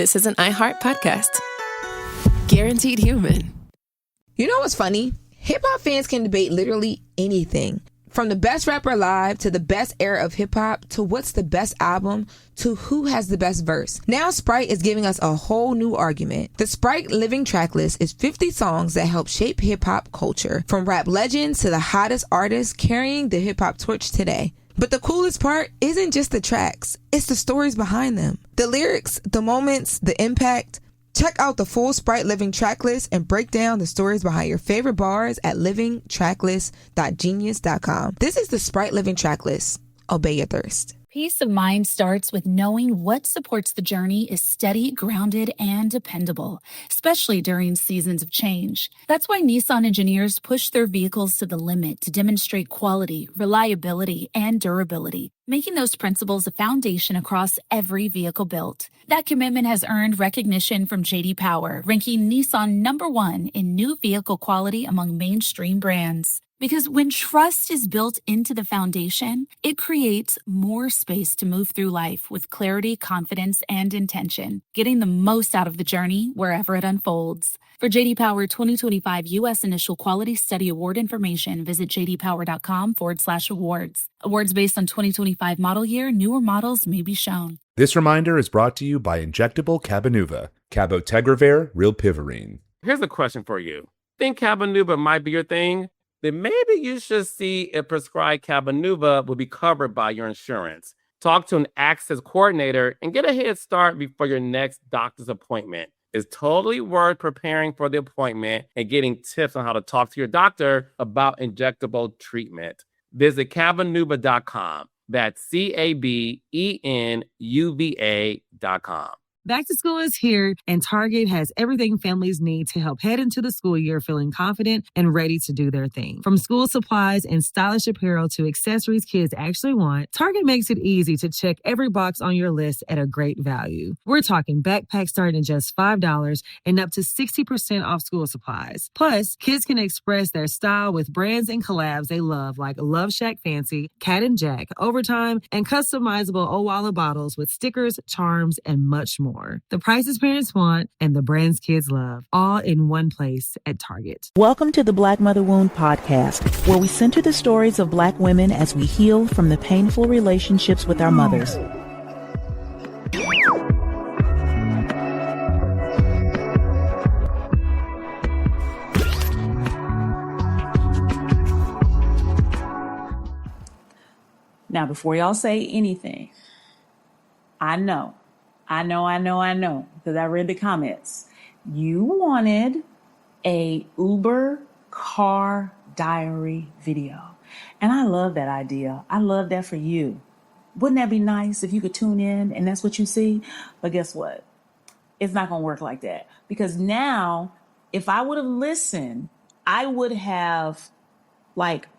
this is an iHeart podcast. Guaranteed human. You know what's funny? Hip-hop fans can debate literally anything. From the best rapper alive to the best era of hip-hop to what's the best album to who has the best verse. Now Sprite is giving us a whole new argument. The Sprite Living Tracklist is 50 songs that help shape hip-hop culture, from rap legends to the hottest artists carrying the hip-hop torch today. But the coolest part isn't just the tracks, it's the stories behind them. The lyrics, the moments, the impact. Check out the full Sprite Living Tracklist and break down the stories behind your favorite bars at livingtracklist.genius.com. This is the Sprite Living Tracklist. Obey your thirst. Peace of mind starts with knowing what supports the journey is steady, grounded, and dependable, especially during seasons of change. That's why Nissan engineers push their vehicles to the limit to demonstrate quality, reliability, and durability, making those principles a foundation across every vehicle built. That commitment has earned recognition from J.D. Power, ranking Nissan #1 in new vehicle quality among mainstream brands. Because when trust is built into the foundation, it creates more space to move through life with clarity, confidence, and intention, getting the most out of the journey wherever it unfolds. For J.D. Power 2025 U.S. Initial Quality Study Award information, visit jdpower.com/awards. Awards based on 2025 model year. Newer models may be shown. This reminder is brought to you by Injectable Cabenuva, Cabotegravir, Rilpivirine. Here's a question for you. Think Cabenuva might be your thing? Then maybe you should see if prescribed Cabenuva will be covered by your insurance. Talk to an access coordinator and get a head start before your next doctor's appointment. It's totally worth preparing for the appointment and getting tips on how to talk to your doctor about injectable treatment. Visit Cabenuva.com. That's CABENUVA.com. Back to school is here, and Target has everything families need to help head into the school year feeling confident and ready to do their thing. From school supplies and stylish apparel to accessories kids actually want, Target makes it easy to check every box on your list at a great value. We're talking backpacks starting at just $5 and up to 60% off school supplies. Plus, kids can express their style with brands and collabs they love, like Love Shack Fancy, Cat and Jack, Overtime, and customizable Owala bottles with stickers, charms, and much more. The prices parents want and the brands kids love, all in one place at Target. Welcome to the Black Mother Wound podcast, where we center the stories of Black women as we heal from the painful relationships with our mothers. Now, before y'all say anything, I know, because I read the comments. You wanted a Uber car diary video. And I love that idea. I love that for you. Wouldn't that be nice if you could tune in and that's what you see? But guess what? It's not going to work like that. Because now, if I would have listened, I would have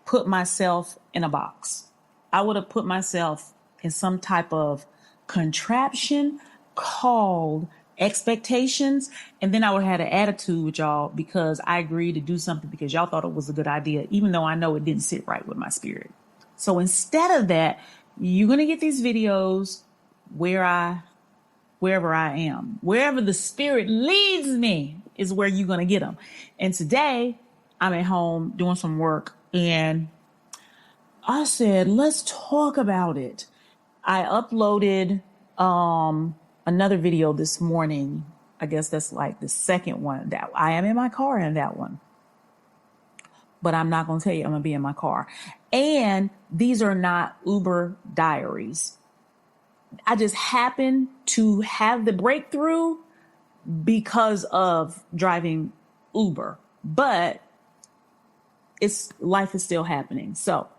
put myself in a box. I would have put myself in some type of contraption called expectations, and then I would have had an attitude with y'all because I agreed to do something because y'all thought it was a good idea, even though I know it didn't sit right with my spirit. So instead of that, you're going to get these videos wherever I am. Wherever the spirit leads me is where you're going to get them. And today, I'm at home doing some work, and I said, let's talk about it. I uploaded another video this morning. I guess that's like the second one. That I am in my car in that one. But I'm not going to tell you I'm going to be in my car. And these are not Uber diaries. I just happened to have the breakthrough because of driving Uber. But life is still happening. So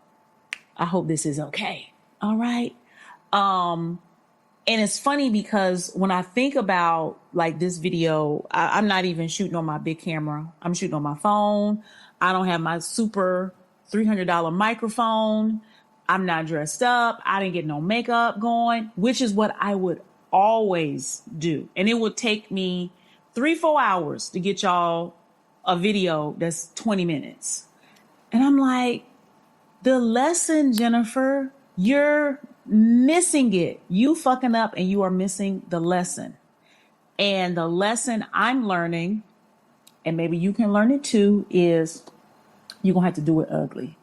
I hope this is okay. All right. And it's funny because when I think about this video, I'm not even shooting on my big camera. I'm shooting on my phone. I don't have my super $300 microphone. I'm not dressed up. I didn't get no makeup going, which is what I would always do. And it would take me 3-4 hours to get y'all a video that's 20 minutes. And I'm like, the lesson, Jennifer, you're missing it. You fucking up and you are missing the lesson. And the lesson I'm learning, and maybe you can learn it too, is you're going to have to do it ugly.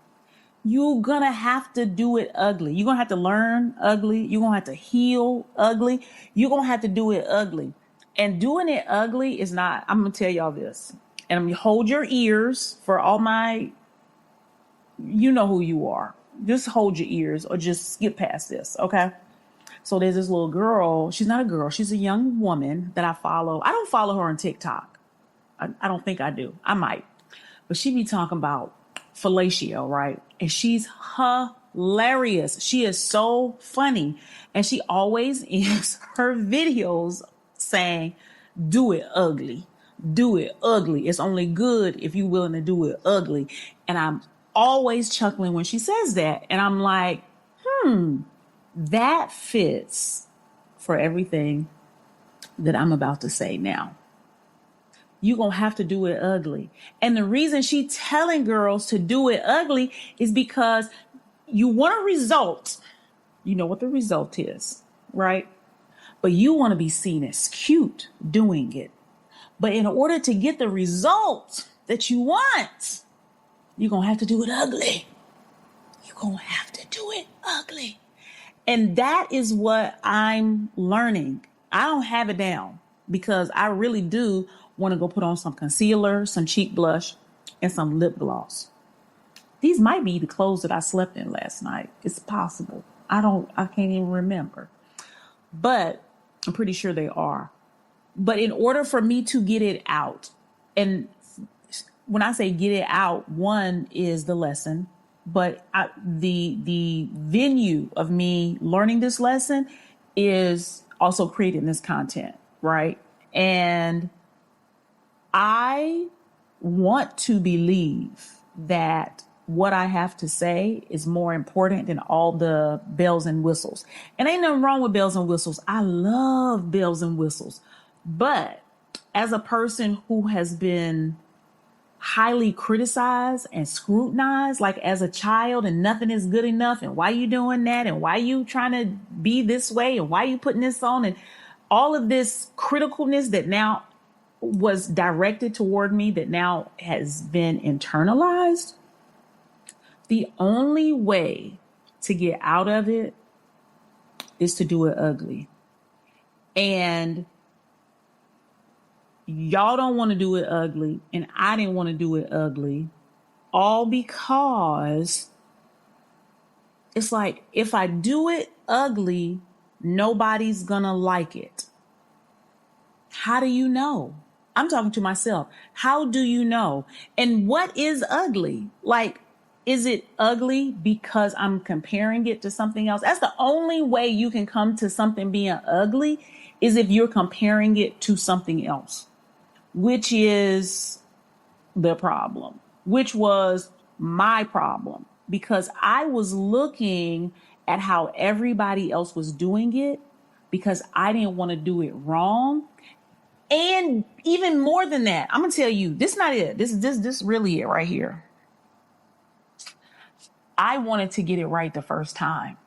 You're going to have to do it ugly. You're going to have to learn ugly. You're going to have to heal ugly. You're going to have to do it ugly. And doing it ugly is not, I'm going to tell y'all this. And I'm going to hold your ears for all my, you know who you are. Just hold your ears or just skip past this, okay? So there's this little girl. She's not a girl. She's a young woman that I follow. I don't follow her on TikTok. I don't think I do. I might. But she be talking about fellatio, right? And she's hilarious. She is so funny. And she always ends her videos saying, do it ugly. Do it ugly. It's only good if you're willing to do it ugly. And I'm always chuckling when she says that. And I'm like, that fits for everything that I'm about to say now. You're going to have to do it ugly. And the reason she's telling girls to do it ugly is because you want a result. You know what the result is, right? But you want to be seen as cute doing it. But in order to get the result that you want, you're going to have to do it ugly. You're going to have to do it ugly. And that is what I'm learning. I don't have it down because I really do want to go put on some concealer, some cheek blush, and some lip gloss. These might be the clothes that I slept in last night. It's possible. I can't even remember. But I'm pretty sure they are. But in order for me to get it out, and when I say get it out, one is the lesson, but the venue of me learning this lesson is also creating this content, right? And I want to believe that what I have to say is more important than all the bells and whistles. And ain't nothing wrong with bells and whistles. I love bells and whistles. But as a person who has been highly criticized and scrutinized, like as a child, and nothing is good enough, and why you doing that, and why you trying to be this way, and why you putting this on, and all of this criticalness that now was directed toward me, that now has been internalized. The only way to get out of it is to do it ugly. And y'all don't want to do it ugly, and I didn't want to do it ugly, all because it's like, if I do it ugly, nobody's gonna like it. How do you know? I'm talking to myself. How do you know? And what is ugly? Like, is it ugly because I'm comparing it to something else? That's the only way you can come to something being ugly, is if you're comparing it to something else, which is the problem, which was my problem, because I was looking at how everybody else was doing it because I didn't want to do it wrong. And even more than that, I'm going to tell you, this is not it. This really it right here. I wanted to get it right the first time.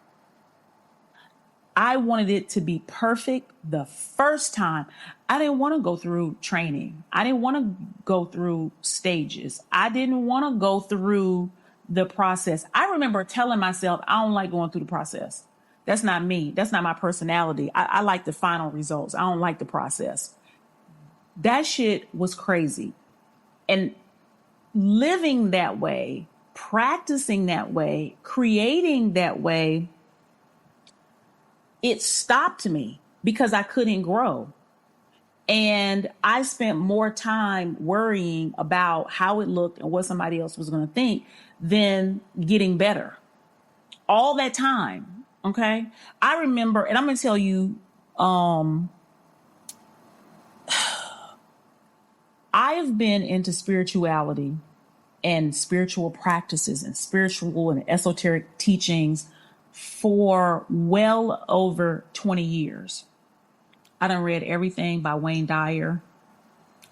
I wanted it to be perfect the first time. I didn't want to go through training. I didn't want to go through stages. I didn't want to go through the process. I remember telling myself, I don't like going through the process. That's not me. That's not my personality. I like the final results. I don't like the process. That shit was crazy. And living that way, practicing that way, creating that way, it stopped me because I couldn't grow. And I spent more time worrying about how it looked and what somebody else was going to think than getting better. All that time. Okay. I remember, and I'm going to tell you, I have been into spirituality and spiritual practices and spiritual and esoteric teachings for well over 20 years. I done read everything by Wayne Dyer,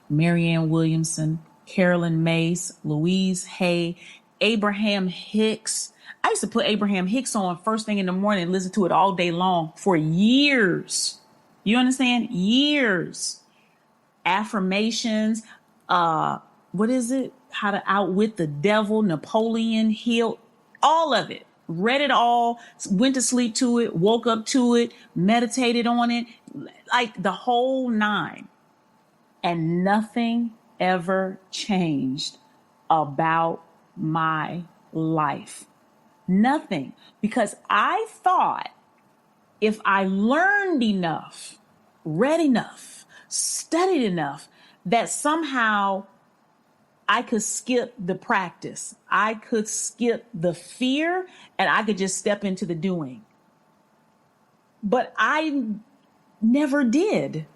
Marianne Williamson, Carolyn Mace, Louise Hay, Abraham Hicks. I used to put Abraham Hicks on first thing in the morning and listen to it all day long for years. You understand? Years. affirmations, what is it? How to Outwit the Devil, Napoleon Hill, all of it. Read it all, went to sleep to it, woke up to it, meditated on it, like the whole 9. And nothing ever changed about my life. Nothing. Because I thought if I learned enough, read enough, studied enough, that somehow I could skip the practice. I could skip the fear and I could just step into the doing. But I never did.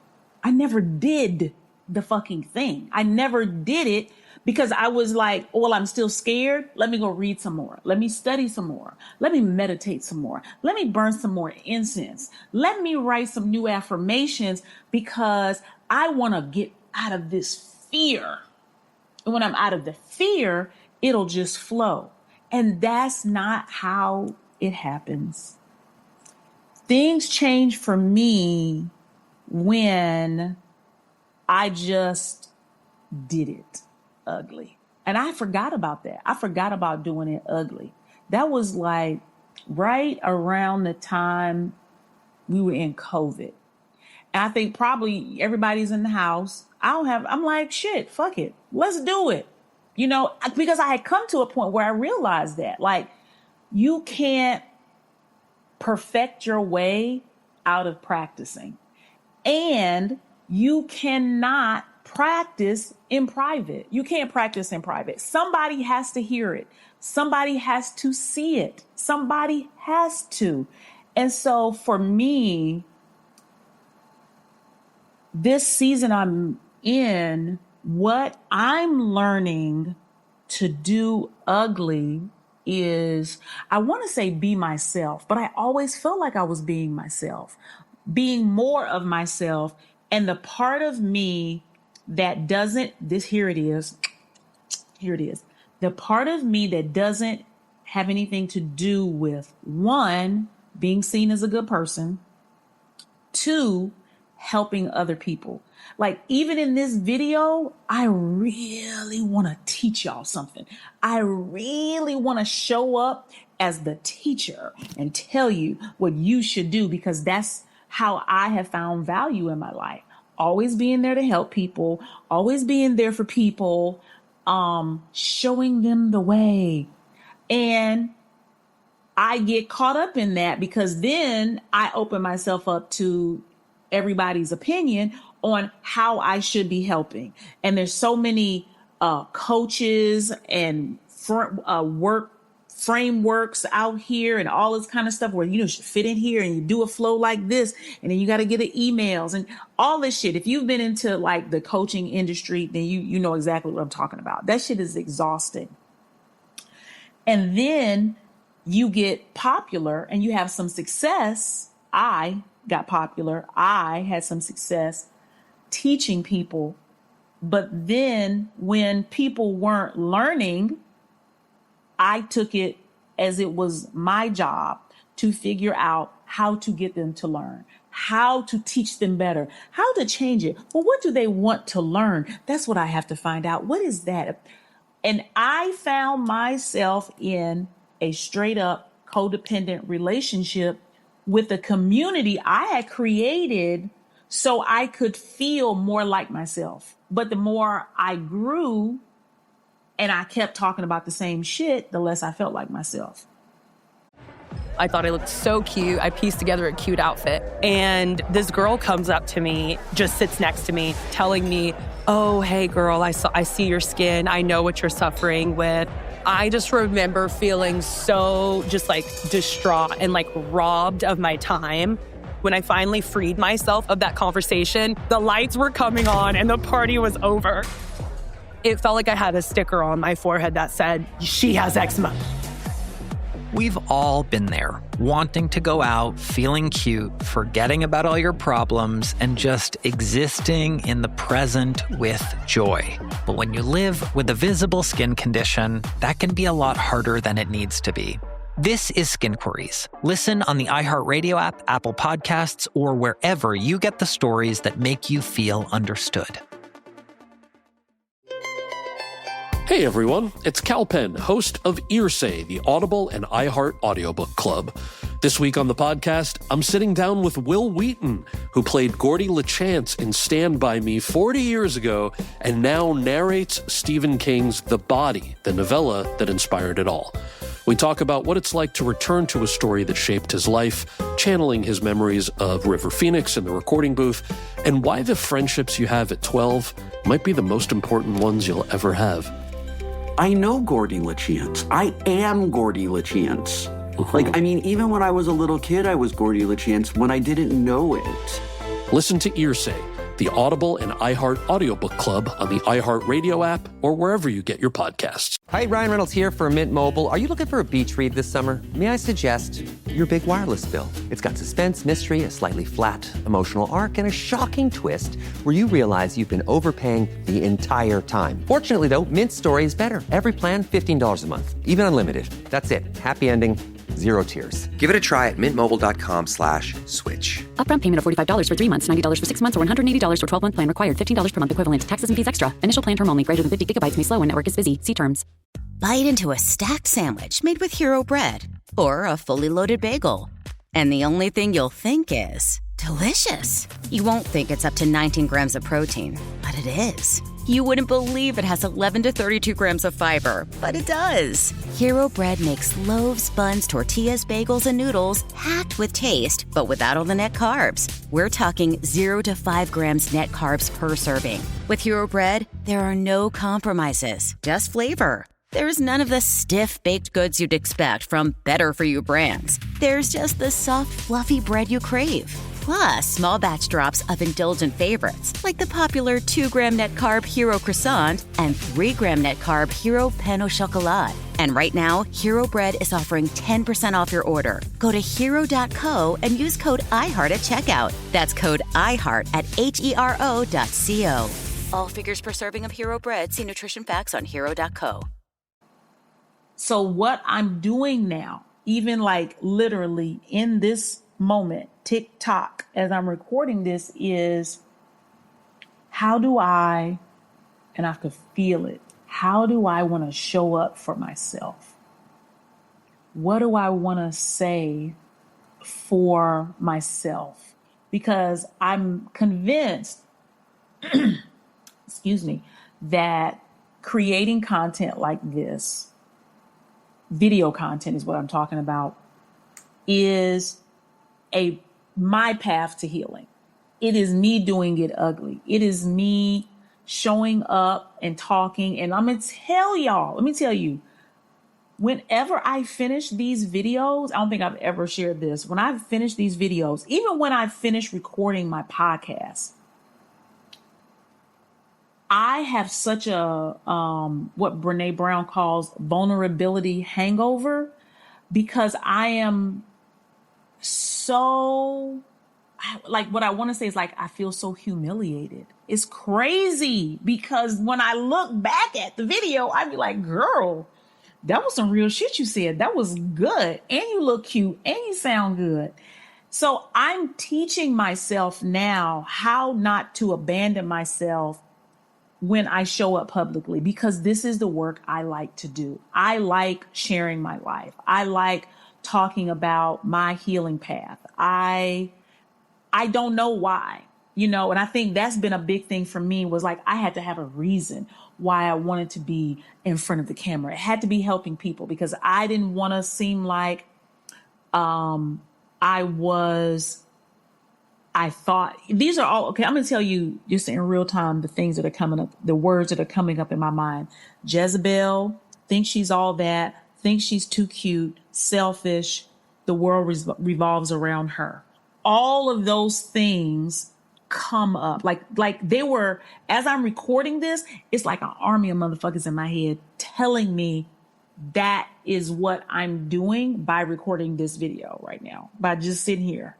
I never did the fucking thing. I never did it because I was like, oh, well, I'm still scared. Let me go read some more. Let me study some more. Let me meditate some more. Let me burn some more incense. Let me write some new affirmations because I want to get out of this fear. And when I'm out of the fear, it'll just flow. And that's not how it happens. Things change for me when I just did it ugly. And I forgot about that. I forgot about doing it ugly. That was like right around the time we were in COVID. And I think probably everybody's in the house. I'm like, shit, fuck it. Let's do it. You know, because I had come to a point where I realized that, like, you can't perfect your way out of practicing. And you cannot practice in private. You can't practice in private. Somebody has to hear it. Somebody has to see it. Somebody has to. And so for me, this season I'm in, what I'm learning to do ugly is, I want to say be myself, but I always felt like I was being myself, being more of myself. And the part of me that doesn't, here it is. The part of me that doesn't have anything to do with, 1, being seen as a good person, 2, helping other people. Like, even in this video, I really want to teach y'all something. I really want to show up as the teacher and tell you what you should do, because that's how I have found value in my life. Always being there to help people, always being there for people, showing them the way. And I get caught up in that because then I open myself up to everybody's opinion on how I should be helping. And there's so many coaches and work frameworks out here and all this kind of stuff where, you should fit in here and you do a flow like this. And then you got to get the emails and all this shit. If you've been into like the coaching industry, then you know exactly what I'm talking about. That shit is exhausting. And then you get popular and you have some success. I got popular. I had some success teaching people. But then when people weren't learning, I took it as it was my job to figure out how to get them to learn, how to teach them better, how to change it. Well, what do they want to learn? That's what I have to find out. What is that? And I found myself in a straight up codependent relationship with a community I had created so I could feel more like myself. But the more I grew and I kept talking about the same shit, the less I felt like myself. I thought I looked so cute. I pieced together a cute outfit. And this girl comes up to me, just sits next to me, telling me, oh, hey, girl, I see your skin. I know what you're suffering with. I just remember feeling so just like distraught and like robbed of my time. When I finally freed myself of that conversation, the lights were coming on and the party was over. It felt like I had a sticker on my forehead that said, she has eczema. We've all been there, wanting to go out, feeling cute, forgetting about all your problems, and just existing in the present with joy. But when you live with a visible skin condition, that can be a lot harder than it needs to be. This is Skin Queries. Listen on the iHeartRadio app, Apple Podcasts, or wherever you get the stories that make you feel understood. Hey everyone, it's Cal Penn, host of Earsay, the Audible and iHeart audiobook club. This week on the podcast, I'm sitting down with Will Wheaton, who played Gordy LaChance in Stand By Me 40 years ago and now narrates Stephen King's The Body, the novella that inspired it all. We talk about what it's like to return to a story that shaped his life, channeling his memories of River Phoenix in the recording booth, and why the friendships you have at 12 might be the most important ones you'll ever have. I know Gordy LaChance. I am Gordy LaChance. Even when I was a little kid, I was Gordy LaChance when I didn't know it. Listen to Earsay, the Audible and iHeart audiobook club on the iHeart Radio app or wherever you get your podcasts. Hi, Ryan Reynolds here for Mint Mobile. Are you looking for a beach read this summer? May I suggest your big wireless bill? It's got suspense, mystery, a slightly flat, emotional arc, and a shocking twist where you realize you've been overpaying the entire time. Fortunately, though, Mint's story is better. Every plan, $15 a month, even unlimited. That's it. Happy ending. Zero tears. Give it a try at mintmobile.com/switch. Upfront payment of $45 for 3 months, $90 for 6 months, or $180 for 12-month plan required. $15 per month equivalent. Taxes and fees extra. Initial plan term only. Greater than 50 gigabytes may slow when network is busy. See terms. Bite into a stacked sandwich made with Hero Bread or a fully loaded bagel. And the only thing you'll think is delicious. You won't think it's up to 19 grams of protein, but it is. You wouldn't believe it has 11 to 32 grams of fiber, but it does. Hero Bread makes loaves, buns, tortillas, bagels, and noodles packed with taste, but without all the net carbs. We're talking 0 to 5 grams net carbs per serving. With Hero Bread, there are no compromises, just flavor. There's none of the stiff baked goods you'd expect from better-for-you brands. There's just the soft, fluffy bread you crave. Plus, small batch drops of indulgent favorites, like the popular 2-gram net carb Hero Croissant and 3-gram net carb Hero Pain au Chocolat. And right now, Hero Bread is offering 10% off your order. Go to hero.co and use code IHEART at checkout. That's code IHEART at HERO.co. All figures per serving of Hero Bread. See nutrition facts on hero.co. So what I'm doing now, even like literally in this moment, tick-tock, as I'm recording this, is how do I, and I could feel it, how do I want to show up for myself? What do I want to say for myself? Because I'm convinced, excuse me, that creating content like this, video content is what I'm talking about, is my path to healing. It is me doing it ugly. It is me showing up and talking. And I'm going to tell y'all, let me tell you, whenever I finish these videos, I don't think I've ever shared this. When I finish these videos, even when I finish recording my podcast, I have such a, what Brene Brown calls vulnerability hangover, because I am so, like, what I want to say is, like, I feel so humiliated. It's crazy, because when I look back at the video, I'd be like, girl, that was some real shit you said. That was good. And you look cute and you sound good. So I'm teaching myself now how not to abandon myself when I show up publicly, because this is the work I like to do. I like sharing my life. I like talking about my healing path. I don't know why, and I think that's been a big thing for me, was like, I had to have a reason why I wanted to be in front of the camera. It had to be helping people, because I didn't want to seem like I thought these are all, okay, I'm going to tell you just in real time, the things that are coming up, the words that are coming up in my mind. Jezebel, thinks she's all that, thinks she's too cute, selfish, the world revolves around her. All of those things come up. Like they were, as I'm recording this, it's like an army of motherfuckers in my head telling me that is what I'm doing by recording this video right now, by just sitting here.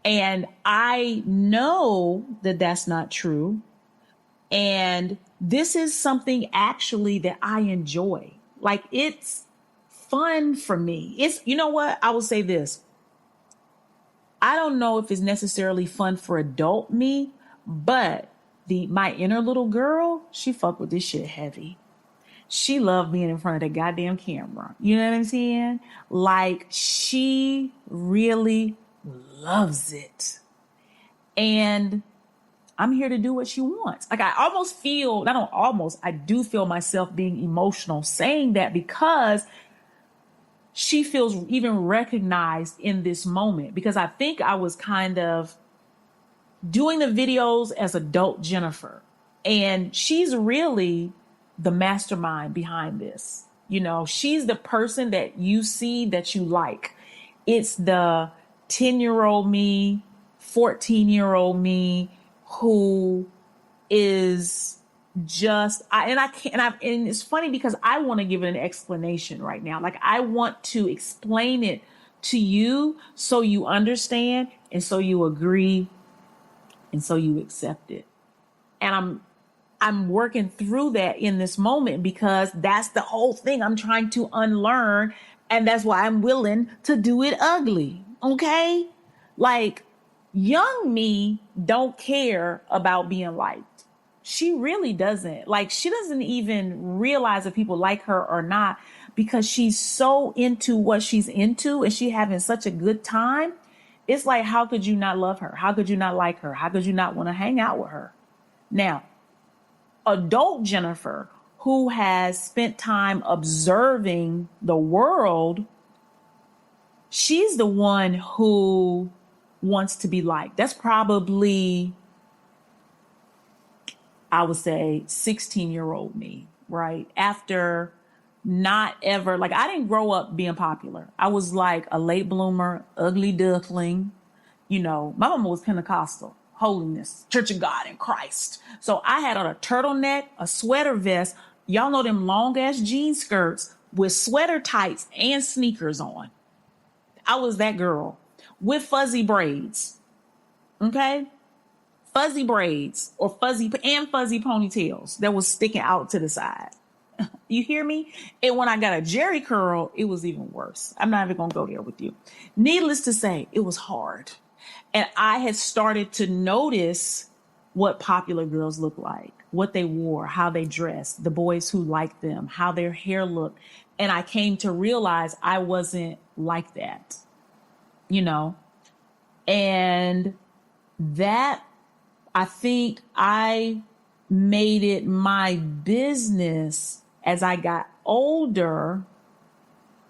And I know that that's not true. And this is something actually that I enjoy. Like, it's fun for me. It's, you know what? I will say this. I don't know if it's necessarily fun for adult me, but my inner little girl, she fuck with this shit heavy. she loved being in front of the goddamn camera. You know what I'm saying? Like, she really loves it. And I'm here to do what she wants. Like, I almost feel, I do feel myself being emotional saying that, because she feels even recognized in this moment, because I think I was kind of doing the videos as adult Jennifer, and she's really the mastermind behind this. You know, she's the person that you see that you like. It's the 10-year-old me, 14-year-old me who is just, and it's funny because I want to give it an explanation right now. Like, I want to explain it to you so you understand, and so you agree, and so you accept it. And I'm working through that in this moment, because that's the whole thing I'm trying to unlearn. And that's why I'm willing to do it ugly. Okay? Like, young me don't care about being liked. She really doesn't. Like, she doesn't even realize if people like her or not, because she's so into what she's into and she having such a good time. It's like, how could you not love her? How could you not like her? How could you not want to hang out with her? Now, adult Jennifer, who has spent time observing the world, she's the one who wants to be liked. That's probably, I would say, 16-year-old me, right? After not ever, like, I didn't grow up being popular. I was like a late bloomer, ugly duckling. You know, my mama was Pentecostal, holiness, Church of God in Christ. So I had on a turtleneck, a sweater vest. Y'all know them long ass jean skirts with sweater tights and sneakers on. I was that girl with fuzzy braids. Okay? Fuzzy braids or fuzzy ponytails that was sticking out to the side. You hear me? And when I got a jerry curl, it was even worse. I'm not even going to go there with you. Needless to say, it was hard. And I had started to notice what popular girls look like, what they wore, how they dressed, the boys who liked them, how their hair looked. And I came to realize I wasn't like that, you know? And that, I think I made it my business as I got older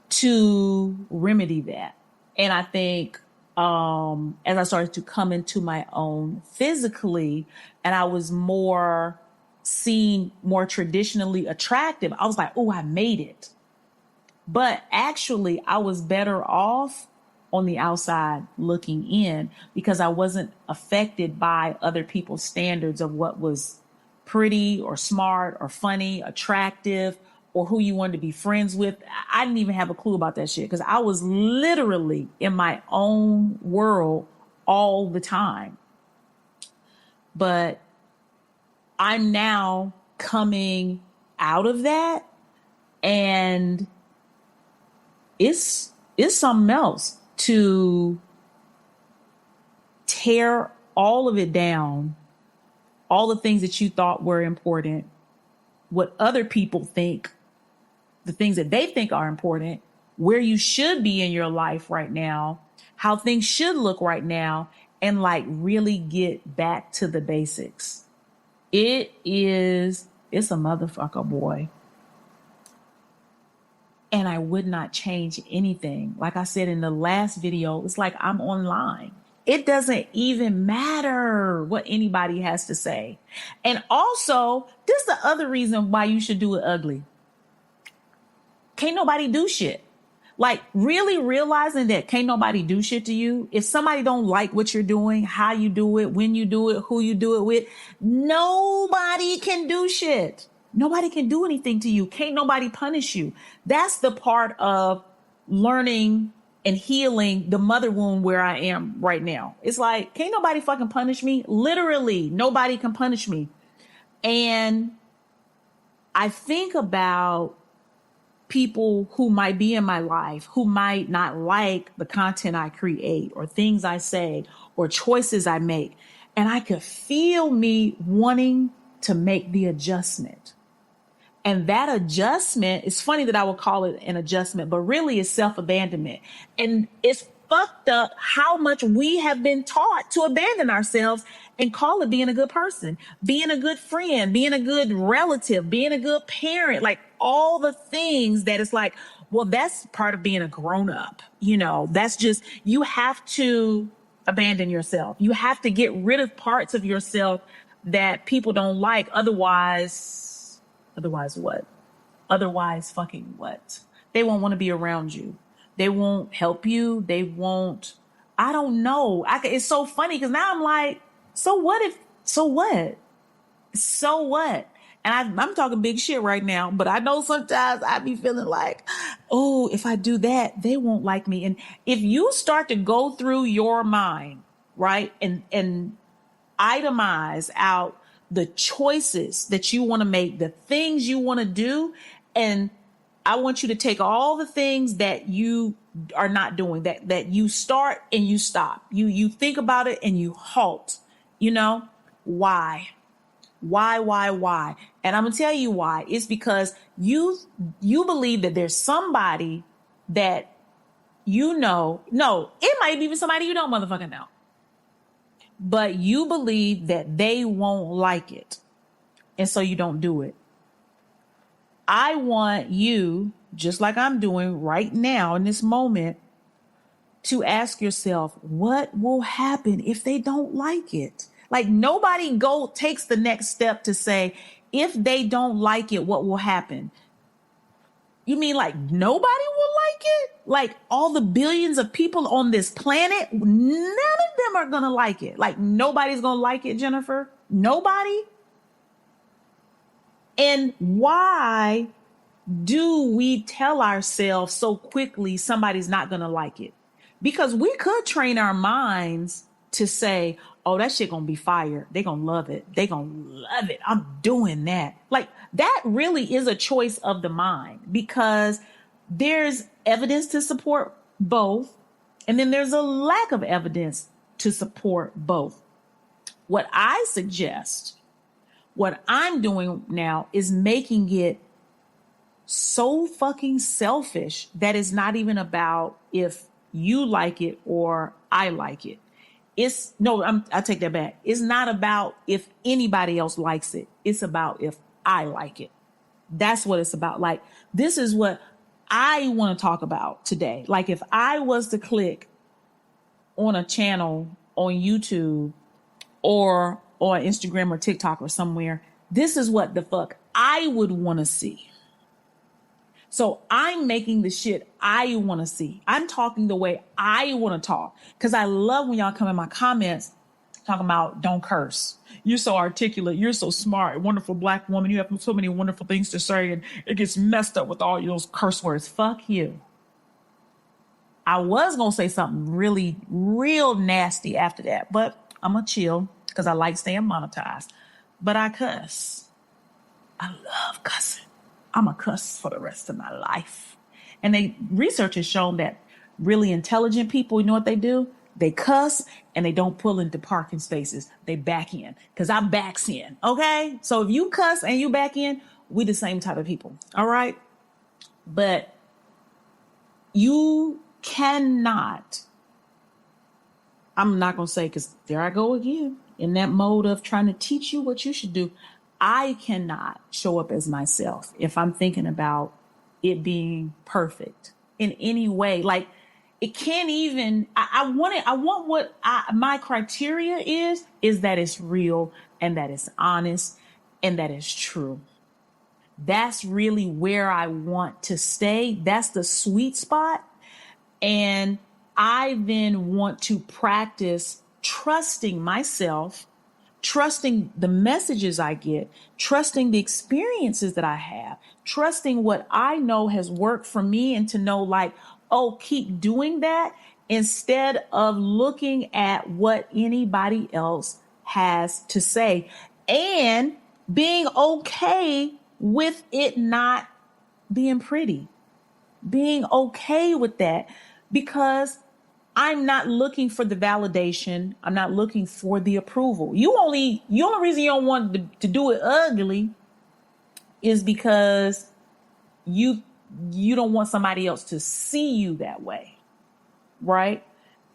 to remedy that. And I think as I started to come into my own physically, and I was more seen more traditionally attractive, I was like, oh, I made it. But actually, I was better off on the outside looking in, because I wasn't affected by other people's standards of what was pretty or smart or funny, attractive, or who you wanted to be friends with. I didn't even have a clue about that shit, because I was literally in my own world all the time. But I'm now coming out of that, and it's something else to tear all of it down, all the things that you thought were important, what other people think, the things that they think are important, where you should be in your life right now, how things should look right now, and like really get back to the basics. It's a motherfucker, boy. And I would not change anything. Like I said in the last video, it's like I'm online. It doesn't even matter what anybody has to say. And also, this is the other reason why you should do it ugly. Can't nobody do shit. Like, really realizing that can't nobody do shit to you. If somebody don't like what you're doing, how you do it, when you do it, who you do it with, nobody can do shit. Nobody can do anything to you. Can't nobody punish you. That's the part of learning and healing the mother wound where I am right now. It's like, can't nobody fucking punish me. Literally, nobody can punish me. And I think about people who might be in my life, who might not like the content I create or things I say or choices I make. And I could feel me wanting to make the adjustment. And that adjustment, it's funny that I would call it an adjustment, but really it's self-abandonment. And it's fucked up how much we have been taught to abandon ourselves and call it being a good person, being a good friend, being a good relative, being a good parent, like all the things that it's like, well, that's part of being a grown up. You know, that's just, you have to abandon yourself. You have to get rid of parts of yourself that people don't like. Otherwise what? Otherwise fucking what? They won't want to be around you. They won't help you. They won't, I don't know. It's so funny because now I'm like, so what? And I'm talking big shit right now, but I know sometimes I be feeling like, oh, if I do that, they won't like me. And if you start to go through your mind, right, and itemize out the choices that you want to make, the things you want to do, and I want you to take all the things that you are not doing, that you start and you stop. You think about it and you halt. You know, why? And I'm gonna tell you why. It's because you believe that there's somebody that you know. No, it might be even somebody you don't motherfucking know. But you believe that they won't like it. And so you don't do it. I want you, just like I'm doing right now in this moment, to ask yourself, what will happen if they don't like it? Like nobody takes the next step to say, if they don't like it, what will happen? You mean like nobody will like it? Like all the billions of people on this planet, none of them are going to like it. Like nobody's going to like it, Jennifer. Nobody. And why do we tell ourselves so quickly somebody's not going to like it? Because we could train our minds to say, oh, that shit gonna be fire. They gonna love it. They gonna love it. I'm doing that. Like that really is a choice of the mind because there's evidence to support both. And then there's a lack of evidence to support both. What I suggest, what I'm doing now is making it so fucking selfish that it's not even about if you like it or I like it. I take that back. It's not about if anybody else likes it. It's about if I like it. That's what it's about. Like, this is what I want to talk about today. Like, if I was to click on a channel on YouTube or on Instagram or TikTok or somewhere, this is what the fuck I would want to see. So I'm making the shit I want to see. I'm talking the way I want to talk. Because I love when y'all come in my comments talking about don't curse. You're so articulate. You're so smart. Wonderful black woman. You have so many wonderful things to say. And it gets messed up with all those curse words. Fuck you. I was going to say something really, real nasty after that. But I'm going to chill because I like staying monetized. But I cuss. I love cussing. I'm a cuss for the rest of my life. And research has shown that really intelligent people, you know what they do? They cuss and they don't pull into parking spaces. They back in because I'm backs in. Okay. So if you cuss and you back in, we the same type of people. All right. But you cannot, I'm not going to say, because there I go again in that mode of trying to teach you what you should do. I cannot show up as myself if I'm thinking about it being perfect in any way. Like it can't even, I want what my criteria is that it's real and that it's honest and that it's true. That's really where I want to stay. That's the sweet spot. And I then want to practice trusting myself, trusting the messages I get, trusting the experiences that I have, trusting what I know has worked for me and to know like, oh, keep doing that instead of looking at what anybody else has to say and being okay with it not being pretty, being okay with that because I'm not looking for the validation. I'm not looking for the approval. The only reason you don't want to do it ugly is because you don't want somebody else to see you that way, right?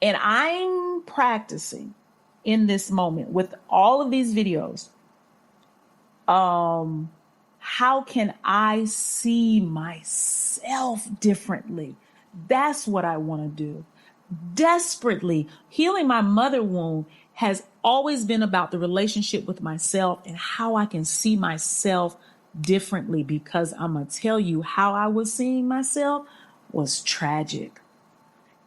And I'm practicing in this moment with all of these videos. How can I see myself differently? That's what I want to do. Desperately. Healing my mother wound has always been about the relationship with myself and how I can see myself differently, because I'm going to tell you how I was seeing myself was tragic.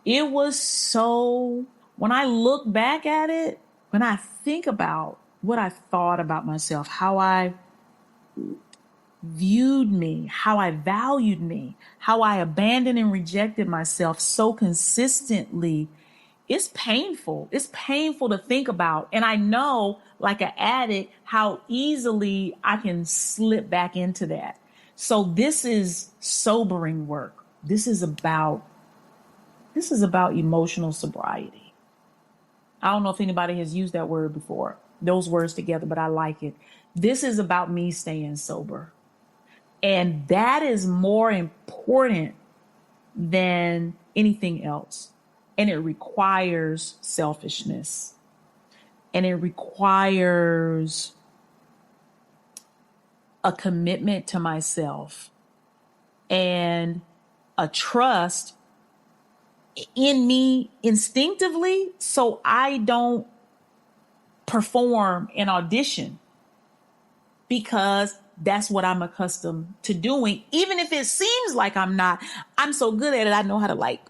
It was so, when I look back at it, when I think about what I thought about myself, how I viewed me, how I valued me, how I abandoned and rejected myself so consistently, it's painful. It's painful to think about. And I know, like an addict, how easily I can slip back into that. So this is sobering work. This is about emotional sobriety. I don't know if anybody has used that word before, those words together, but I like it. This is about me staying sober. And that is more important than anything else. And it requires selfishness. And it requires a commitment to myself and a trust in me instinctively, so I don't perform an audition, because that's what I'm accustomed to doing. Even if it seems like I'm not, I'm so good at it. I know how to like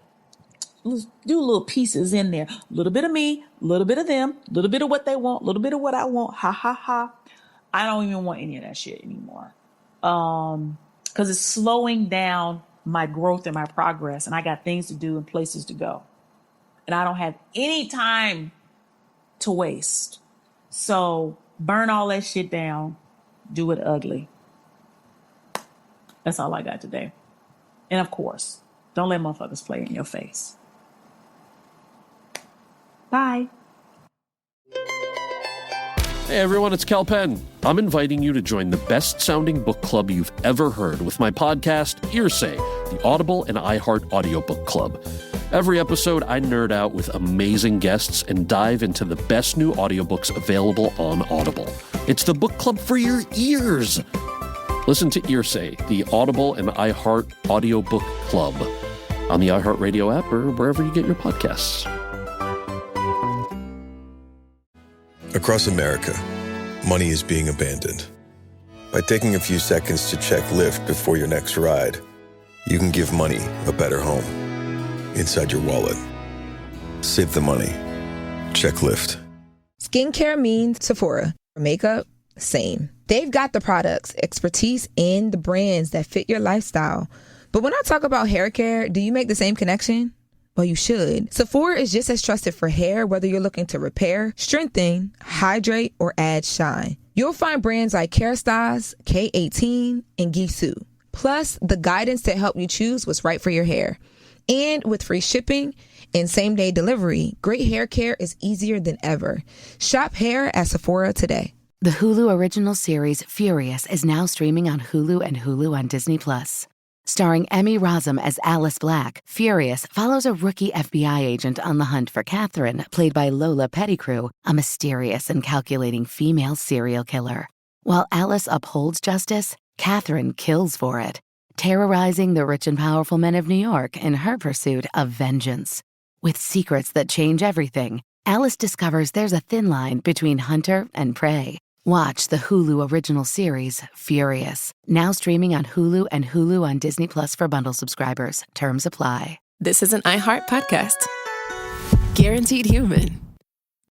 do little pieces in there. A little bit of me, a little bit of them, a little bit of what they want, a little bit of what I want. Ha, ha, ha. I don't even want any of that shit anymore. Because it's slowing down my growth and my progress. And I got things to do and places to go. And I don't have any time to waste. So burn all that shit down. Do it ugly. That's all I got today. And of course, don't let motherfuckers play in your face. Bye. Hey everyone, it's Cal Penn. I'm inviting you to join the best-sounding book club you've ever heard with my podcast, Hearsay, the Audible and iHeart audiobook club. Every episode, I nerd out with amazing guests and dive into the best new audiobooks available on Audible. It's the book club for your ears. Listen to Hearsay, the Audible and iHeart audiobook club on the iHeartRadio app or wherever you get your podcasts. Across America, money is being abandoned. By taking a few seconds to check Lyft before your next ride, you can give money a better home inside your wallet. Save the money. Check Lyft. Skincare means Sephora. Makeup, same. They've got the products, expertise, and the brands that fit your lifestyle. But when I talk about hair care, do you make the same connection? Well, you should. Sephora is just as trusted for hair, whether you're looking to repair, strengthen, hydrate, or add shine. You'll find brands like Kerastase, K18, and Gisou. Plus, the guidance to help you choose what's right for your hair. And with free shipping and same-day delivery, great hair care is easier than ever. Shop hair at Sephora today. The Hulu original series Furious is now streaming on Hulu and Hulu on Disney+. Starring Emmy Rossum as Alice Black, Furious follows a rookie FBI agent on the hunt for Catherine, played by Lola Pettigrew, a mysterious and calculating female serial killer. While Alice upholds justice, Catherine kills for it, terrorizing the rich and powerful men of New York in her pursuit of vengeance. With secrets that change everything, Alice discovers there's a thin line between hunter and prey. Watch the Hulu original series, Furious, now streaming on Hulu and Hulu on Disney Plus for bundle subscribers. Terms apply. This is an iHeart podcast. Guaranteed human.